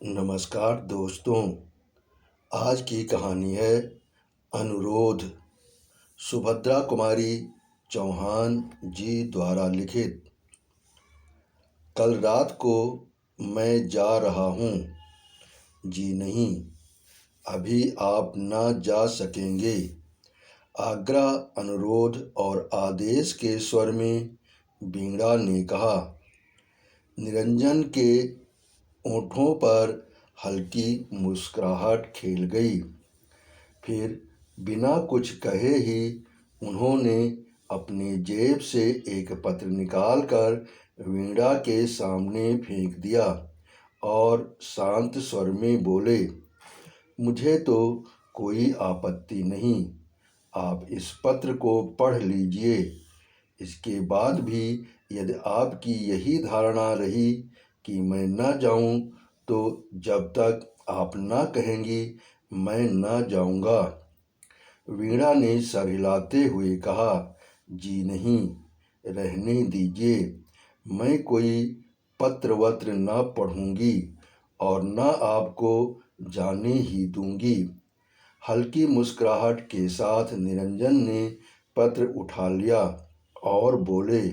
नमस्कार दोस्तों। आज की कहानी है अनुरोध। सुभद्रा कुमारी चौहान जी द्वारा लिखित। कल रात को मैं जा रहा हूँ। जी नहीं, अभी आप ना जा सकेंगे। आग्रह, अनुरोध और आदेश के स्वर में वीणा ने कहा। निरंजन के ओंठों पर हल्की मुस्कुराहट खेल गई। फिर बिना कुछ कहे ही उन्होंने अपनी जेब से एक पत्र निकालकर वीणा के सामने फेंक दिया और शांत स्वर में बोले, मुझे तो कोई आपत्ति नहीं, आप इस पत्र को पढ़ लीजिए। इसके बाद भी यदि आपकी यही धारणा रही कि मैं न जाऊं, तो जब तक आप न कहेंगी मैं न जाऊंगा। वीणा ने सर हिलाते हुए कहा, जी नहीं, रहने दीजिए। मैं कोई पत्र वत्र न पढ़ूंगी और न आपको जाने ही दूंगी। हल्की मुस्कुराहट के साथ निरंजन ने पत्र उठा लिया और बोले,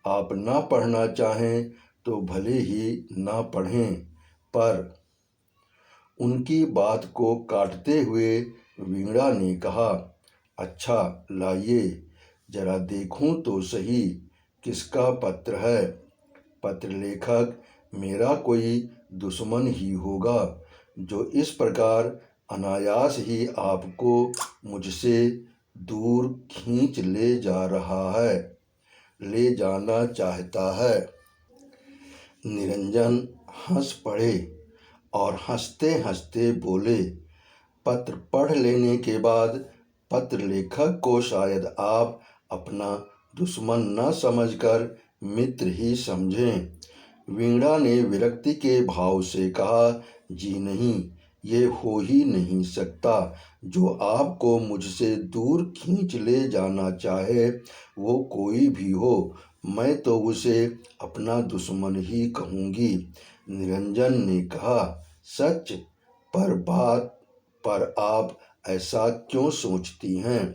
आप ना पढ़ना चाहें तो भले ही ना पढ़ें। पर उनकी बात को काटते हुए वीणा ने कहा, अच्छा लाइए, जरा देखूं तो सही किसका पत्र है। पत्र लेखक मेरा कोई दुश्मन ही होगा, जो इस प्रकार अनायास ही आपको मुझसे दूर खींच ले जा रहा है, ले जाना चाहता है। निरंजन हंस पड़े और हंसते हंसते बोले, पत्र पढ़ लेने के बाद पत्र लेखक को शायद आप अपना दुश्मन न समझकर मित्र ही समझें। वीणा ने विरक्ति के भाव से कहा, जी नहीं, ये हो ही नहीं सकता। जो आपको मुझसे दूर खींच ले जाना चाहे वो कोई भी हो, मैं तो उसे अपना दुश्मन ही कहूँगी। निरंजन ने कहा, सच? पर आप ऐसा क्यों सोचती हैं?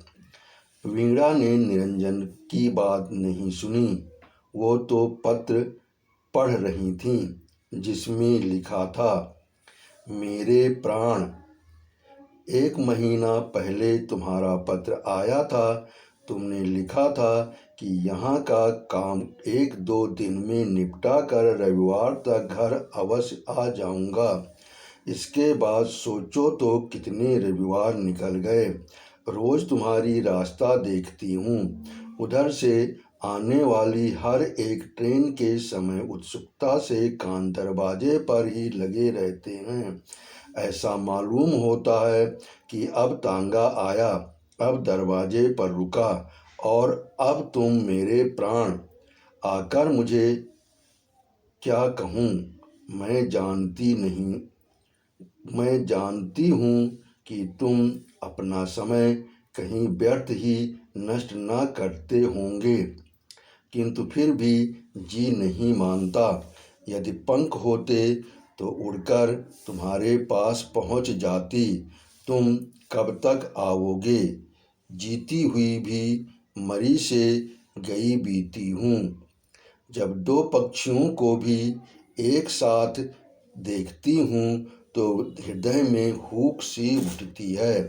वीणा ने निरंजन की बात नहीं सुनी। वो तो पत्र पढ़ रही थीं, जिसमें लिखा था, मेरे प्राण, 1 महीना पहले तुम्हारा पत्र आया था। तुमने लिखा था कि यहाँ का काम 1-2 दिन में निपटा कर रविवार तक घर अवश्य आ जाऊँगा। इसके बाद सोचो तो कितने रविवार निकल गए। रोज तुम्हारी रास्ता देखती हूँ। उधर से आने वाली हर एक ट्रेन के समय उत्सुकता से कान दरवाजे पर ही लगे रहते हैं। ऐसा मालूम होता है कि अब तांगा आया, अब दरवाजे पर रुका और अब तुम मेरे प्राण आकर मुझे क्या कहूँ। मैं जानती हूँ कि तुम अपना समय कहीं व्यर्थ ही नष्ट ना करते होंगे, किंतु फिर भी जी नहीं मानता। यदि पंख होते तो उड़कर तुम्हारे पास पहुँच जाती। तुम कब तक आओगे? जीती हुई भी मरी से गई बीती हूँ। जब 2 पक्षियों को भी एक साथ देखती हूँ तो हृदय में हुक सी उठती है।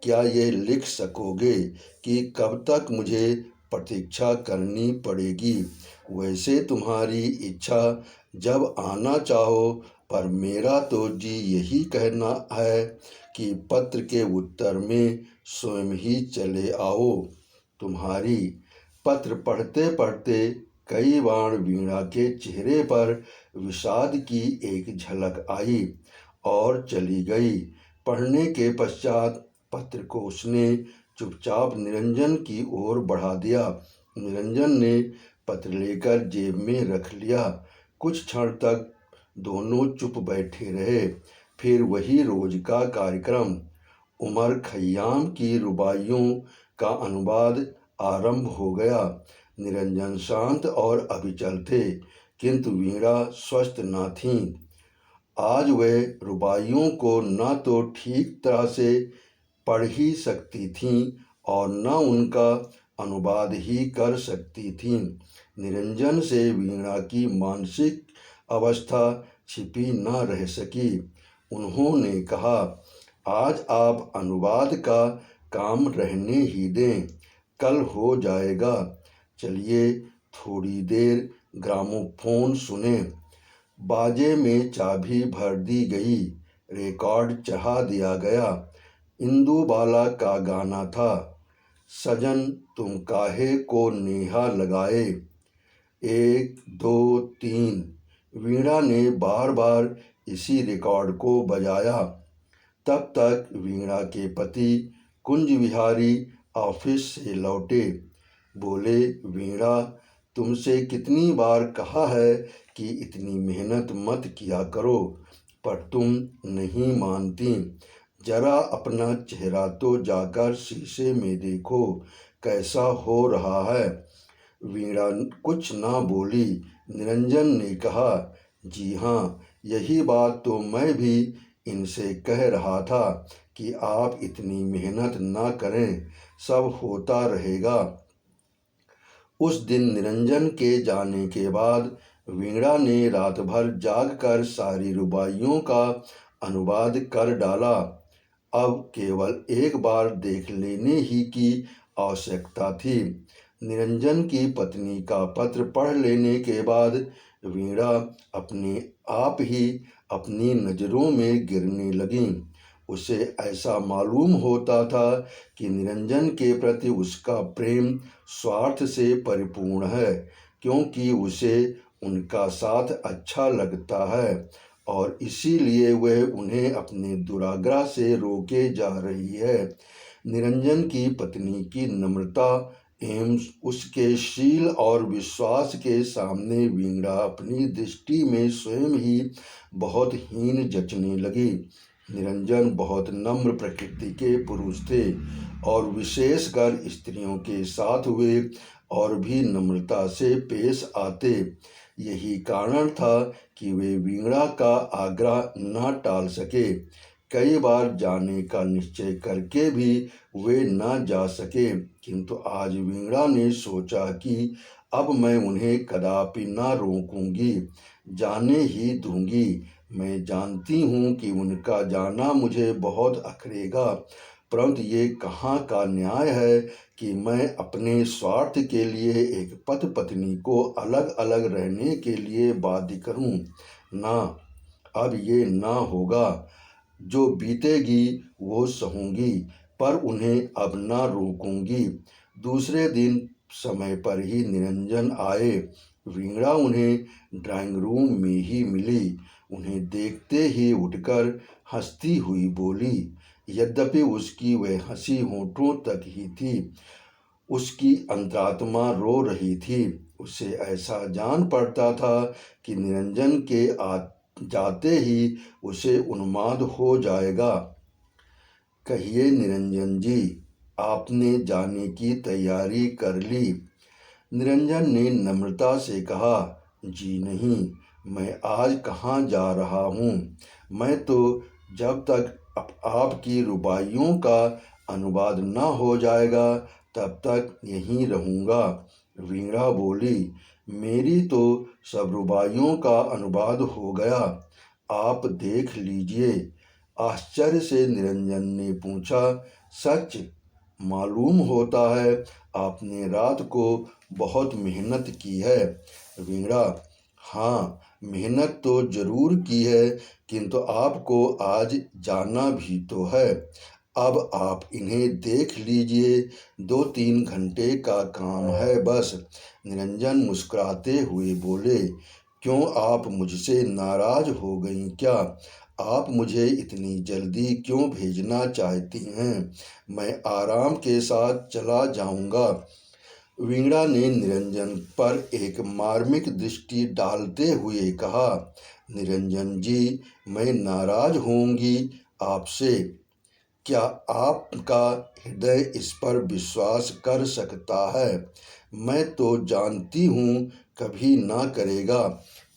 क्या ये लिख सकोगे कि कब तक मुझे प्रतीक्षा करनी पड़ेगी? वैसे तुम्हारी इच्छा, जब आना चाहो, पर मेरा तो जी यही कहना है कि पत्र के उत्तर में स्वयं ही चले आओ। तुम्हारी। पत्र पढ़ते पढ़ते कई बार वीणा के चेहरे पर विषाद की एक झलक आई और चली गई। पढ़ने के पश्चात पत्र को उसने चुपचाप निरंजन की ओर बढ़ा दिया। निरंजन ने पत्र लेकर जेब में रख लिया। कुछ क्षण तक दोनों चुप बैठे रहे। फिर वही रोज का कार्यक्रम, उमर खय्याम की रुबाइयों का अनुवाद आरंभ हो गया। निरंजन शांत और अविचल थे, किंतु वीणा स्वस्थ न थी। आज वह रुबाइयों को न तो ठीक तरह से पढ़ ही सकती थीं और न उनका अनुवाद ही कर सकती थीं। निरंजन से वीणा की मानसिक अवस्था छिपी न रह सकी। उन्होंने कहा, आज आप अनुवाद का काम रहने ही दें, कल हो जाएगा। चलिए थोड़ी देर ग्रामोफोन सुने। बाजे में चाबी भर दी गई, रिकॉर्ड चढ़ा दिया गया। इंदुबाला का गाना था, सजन तुम काहे को नेहा लगाए। 1 2 3। वीणा ने बार बार इसी रिकॉर्ड को बजाया। तब तक वीणा के पति कुंज विहारी ऑफिस से लौटे। बोले, वीणा, तुमसे कितनी बार कहा है कि इतनी मेहनत मत किया करो, पर तुम नहीं मानती। जरा अपना चेहरा तो जाकर शीशे में देखो, कैसा हो रहा है। वीणा कुछ ना बोली। निरंजन ने कहा, जी हाँ, यही बात तो मैं भी इनसे कह रहा था कि आप इतनी मेहनत ना करें, सब होता रहेगा। उस दिन निरंजन के जाने के बाद वीणा ने रात भर जागकर सारी रुबाइयों का अनुवाद कर डाला। अब केवल एक बार देख लेने ही की आवश्यकता थी। निरंजन की पत्नी का पत्र पढ़ लेने के बाद वीणा अपने आप ही अपनी नज़रों में गिरने लगी। उसे ऐसा मालूम होता था कि निरंजन के प्रति उसका प्रेम स्वार्थ से परिपूर्ण है, क्योंकि उसे उनका साथ अच्छा लगता है और इसीलिए वह उन्हें अपने दुराग्रह से रोके जा रही है। निरंजन की पत्नी की नम्रता एवं उसके शील और विश्वास के सामने वीणा अपनी दृष्टि में स्वयं ही बहुत हीन जचने लगी। निरंजन बहुत नम्र प्रकृति के पुरुष थे और विशेषकर स्त्रियों के साथ वे और भी नम्रता से पेश आते। यही कारण था कि वे वीणा का आग्रह न टाल सके। कई बार जाने का निश्चय करके भी वे न जा सके, किंतु आज वीणा ने सोचा कि अब मैं उन्हें कदापि न रोकूंगी, जाने ही दूंगी। मैं जानती हूँ कि उनका जाना मुझे बहुत अखरेगा, परंतु ये कहाँ का न्याय है कि मैं अपने स्वार्थ के लिए एक पति पत्नी को अलग अलग रहने के लिए बाध्य करूँ। ना, अब ये ना होगा। जो बीतेगी वो सहूंगी, पर उन्हें अब ना रोकूंगी। दूसरे दिन समय पर ही निरंजन आए। वीणा उन्हें ड्राइंग रूम में ही मिली। उन्हें देखते ही उठकर हंसती हुई बोली। यद्यपि उसकी वह हंसी होठों तक ही थी, उसकी अंतरात्मा रो रही थी। उसे ऐसा जान पड़ता था कि निरंजन के जाते ही उसे उन्माद हो जाएगा। कहिए निरंजन जी, आपने जाने की तैयारी कर ली? निरंजन ने नम्रता से कहा, जी नहीं, मैं आज कहाँ जा रहा हूँ। मैं तो जब तक आपकी रुबाइयों का अनुवाद न हो जाएगा तब तक यहीं रहूँगा। वीणा बोली, मेरी तो सब रुबाइयों का अनुवाद हो गया, आप देख लीजिए। आश्चर्य से निरंजन ने पूछा, सच? मालूम होता है आपने रात को बहुत मेहनत की है। वीणा, हाँ, मेहनत तो जरूर की है, किंतु आपको आज जाना भी तो है। अब आप इन्हें देख लीजिए, 2-3 घंटे का काम है बस। निरंजन मुस्कुराते हुए बोले, क्यों, आप मुझसे नाराज हो गई क्या? आप मुझे इतनी जल्दी क्यों भेजना चाहती हैं? मैं आराम के साथ चला जाऊंगा। वीणा ने निरंजन पर एक मार्मिक दृष्टि डालते हुए कहा, निरंजन जी, मैं नाराज होंगी आपसे? क्या आपका हृदय इस पर विश्वास कर सकता है? मैं तो जानती हूँ कभी ना करेगा,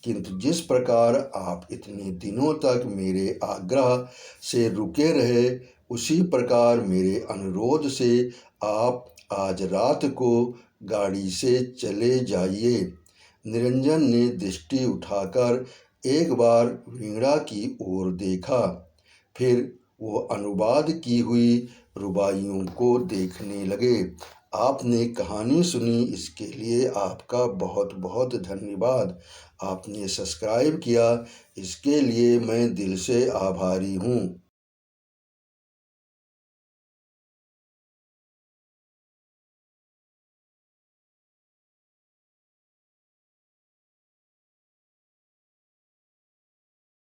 किंतु जिस प्रकार आप इतने दिनों तक मेरे आग्रह से रुके रहे, उसी प्रकार मेरे अनुरोध से आप आज रात को गाड़ी से चले जाइए। निरंजन ने दृष्टि उठाकर एक बार वीणा की ओर देखा, फिर वो अनुवाद की हुई रुबाइयों को देखने लगे। आपने कहानी सुनी, इसके लिए आपका बहुत बहुत धन्यवाद। आपने सब्सक्राइब किया, इसके लिए मैं दिल से आभारी हूँ।